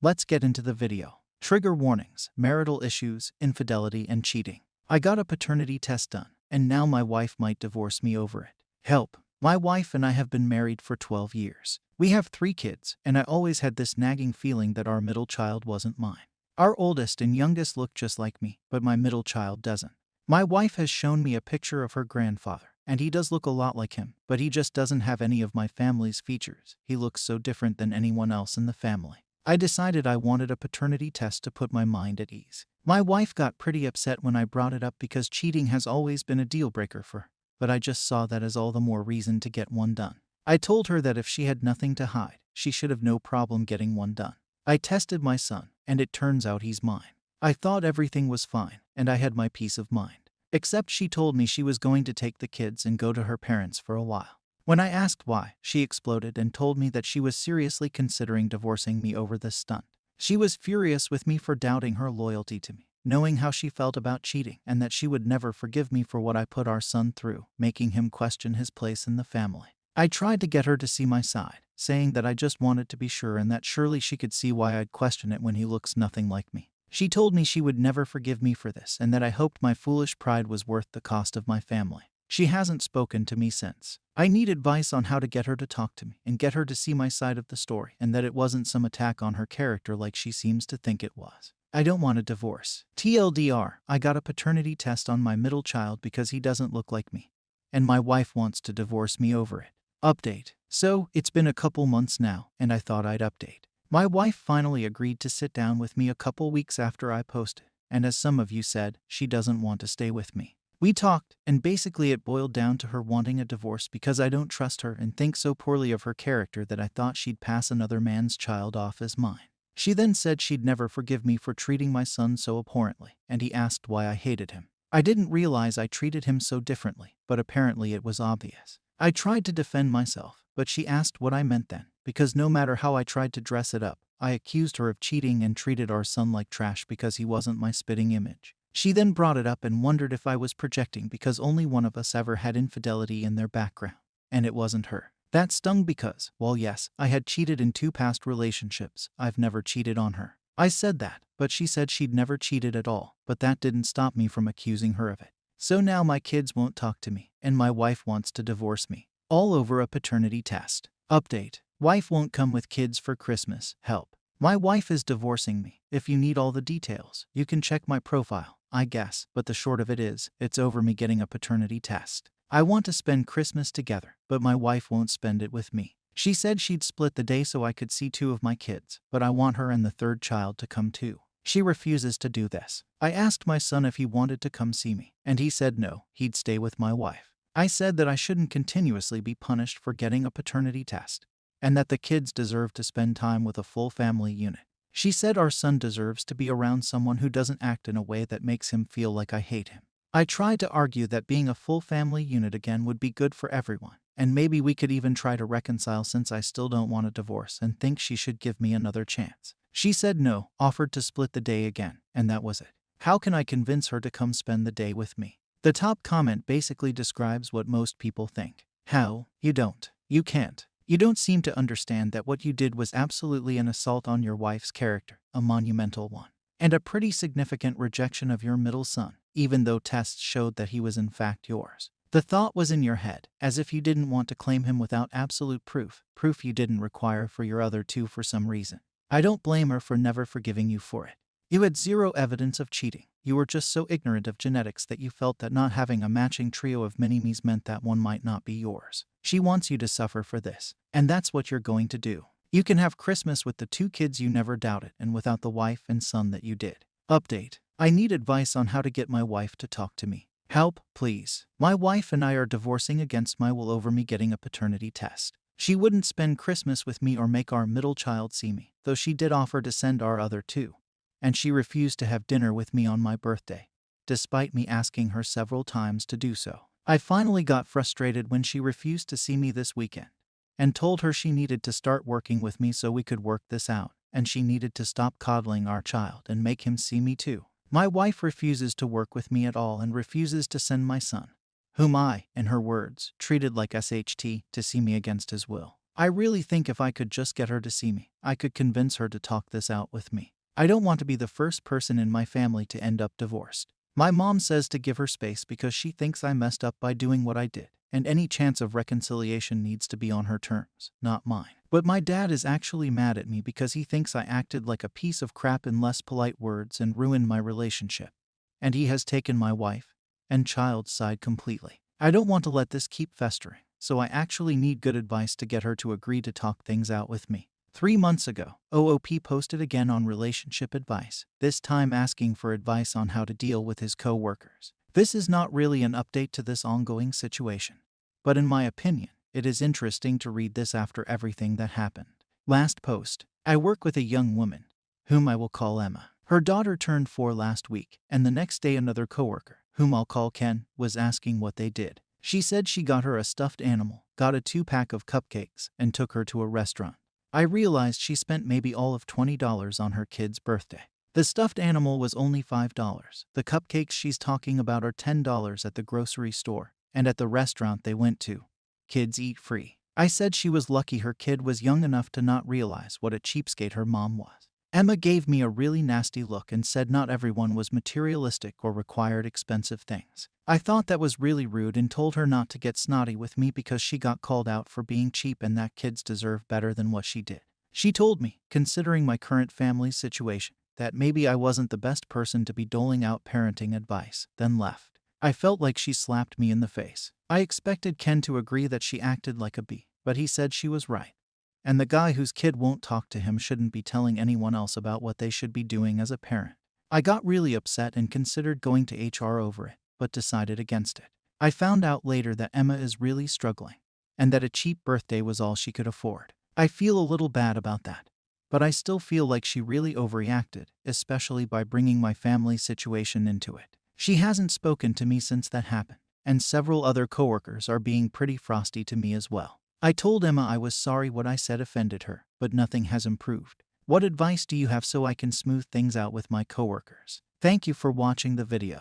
Let's get into the video. Trigger warnings, marital issues, infidelity, and cheating. I got a paternity test done, and now my wife might divorce me over it. Help. My wife and I have been married for 12 years. We have 3 kids, and I always had this nagging feeling that our middle child wasn't mine. Our oldest and youngest look just like me, but my middle child doesn't. My wife has shown me a picture of her grandfather, and he does look a lot like him, but he just doesn't have any of my family's features. He looks so different than anyone else in the family. I decided I wanted a paternity test to put my mind at ease. My wife got pretty upset when I brought it up because cheating has always been a deal breaker for her, but I just saw that as all the more reason to get one done. I told her that if she had nothing to hide, she should have no problem getting one done. I tested my son, and it turns out he's mine. I thought everything was fine, and I had my peace of mind. Except she told me she was going to take the kids and go to her parents for a while. When I asked why, she exploded and told me that she was seriously considering divorcing me over this stunt. She was furious with me for doubting her loyalty to me, knowing how she felt about cheating, and that she would never forgive me for what I put our son through, making him question his place in the family. I tried to get her to see my side, saying that I just wanted to be sure and that surely she could see why I'd question it when he looks nothing like me. She told me she would never forgive me for this and that I hoped my foolish pride was worth the cost of my family. She hasn't spoken to me since. I need advice on how to get her to talk to me and get her to see my side of the story and that it wasn't some attack on her character like she seems to think it was. I don't want a divorce. TLDR, I got a paternity test on my middle child because he doesn't look like me, and my wife wants to divorce me over it. Update. So, it's been a couple months now, and I thought I'd update. My wife finally agreed to sit down with me a couple weeks after I posted, and as some of you said, she doesn't want to stay with me. We talked, and basically it boiled down to her wanting a divorce because I don't trust her and think so poorly of her character that I thought she'd pass another man's child off as mine. She then said she'd never forgive me for treating my son so abhorrently, and he asked why I hated him. I didn't realize I treated him so differently, but apparently it was obvious. I tried to defend myself, but she asked what I meant then, because no matter how I tried to dress it up, I accused her of cheating and treated our son like trash because he wasn't my spitting image. She then brought it up and wondered if I was projecting because only one of us ever had infidelity in their background, and it wasn't her. That stung because, while yes, I had cheated in 2 past relationships, I've never cheated on her. I said that, but she said she'd never cheated at all, but that didn't stop me from accusing her of it. So now my kids won't talk to me, and my wife wants to divorce me. All over a paternity test. Update. Wife won't come with kids for Christmas. Help. My wife is divorcing me. If you need all the details, you can check my profile, I guess, but the short of it is, it's over me getting a paternity test. I want to spend Christmas together, but my wife won't spend it with me. She said she'd split the day so I could see 2 of my kids, but I want her and the 3rd child to come too. She refuses to do this. I asked my son if he wanted to come see me, and he said no, he'd stay with my wife. I said that I shouldn't continuously be punished for getting a paternity test, and that the kids deserve to spend time with a full family unit. She said our son deserves to be around someone who doesn't act in a way that makes him feel like I hate him. I tried to argue that being a full family unit again would be good for everyone, and maybe we could even try to reconcile since I still don't want a divorce and think she should give me another chance. She said no, offered to split the day again, and that was it. How can I convince her to come spend the day with me? The top comment basically describes what most people think. How? You don't. You can't. You don't seem to understand that what you did was absolutely an assault on your wife's character, a monumental one, and a pretty significant rejection of your middle son, even though tests showed that he was in fact yours. The thought was in your head, as if you didn't want to claim him without absolute proof you didn't require for your other 2 for some reason. I don't blame her for never forgiving you for it. You had 0 evidence of cheating. You were just so ignorant of genetics that you felt that not having a matching trio of mini-me's meant that one might not be yours. She wants you to suffer for this, and that's what you're going to do. You can have Christmas with the 2 kids you never doubted and without the wife and son that you did. Update. I need advice on how to get my wife to talk to me. Help, please. My wife and I are divorcing against my will over me getting a paternity test. She wouldn't spend Christmas with me or make our middle child see me, though she did offer to send our other 2. And she refused to have dinner with me on my birthday, despite me asking her several times to do so. I finally got frustrated when she refused to see me this weekend, and told her she needed to start working with me so we could work this out, and she needed to stop coddling our child and make him see me too. My wife refuses to work with me at all and refuses to send my son, whom I, in her words, treated like SHT, to see me against his will. I really think if I could just get her to see me, I could convince her to talk this out with me. I don't want to be the first person in my family to end up divorced. My mom says to give her space because she thinks I messed up by doing what I did, and any chance of reconciliation needs to be on her terms, not mine. But my dad is actually mad at me because he thinks I acted like a piece of crap in less polite words and ruined my relationship. And he has taken my wife and child's side completely. I don't want to let this keep festering, so I actually need good advice to get her to agree to talk things out with me. 3 months ago, OOP posted again on relationship advice, this time asking for advice on how to deal with his co-workers. This is not really an update to this ongoing situation, but in my opinion, it is interesting to read this after everything that happened. Last post. I work with a young woman, whom I will call Emma. Her daughter turned 4 last week, and the next day another coworker, whom I'll call Ken, was asking what they did. She said she got her a stuffed animal, got a 2-pack of cupcakes, and took her to a restaurant. I realized she spent maybe all of $20 on her kid's birthday. The stuffed animal was only $5. The cupcakes she's talking about are $10 at the grocery store, and at the restaurant they went to, kids eat free. I said she was lucky her kid was young enough to not realize what a cheapskate her mom was. Emma gave me a really nasty look and said not everyone was materialistic or required expensive things. I thought that was really rude and told her not to get snotty with me because she got called out for being cheap and that kids deserve better than what she did. She told me, considering my current family situation, that maybe I wasn't the best person to be doling out parenting advice, then left. I felt like she slapped me in the face. I expected Ken to agree that she acted like a bee, but he said she was right. And the guy whose kid won't talk to him shouldn't be telling anyone else about what they should be doing as a parent. I got really upset and considered going to HR over it, but decided against it. I found out later that Emma is really struggling, and that a cheap birthday was all she could afford. I feel a little bad about that, but I still feel like she really overreacted, especially by bringing my family situation into it. She hasn't spoken to me since that happened, and several other coworkers are being pretty frosty to me as well. I told Emma I was sorry what I said offended her, but nothing has improved. What advice do you have so I can smooth things out with my coworkers? Thank you for watching the video.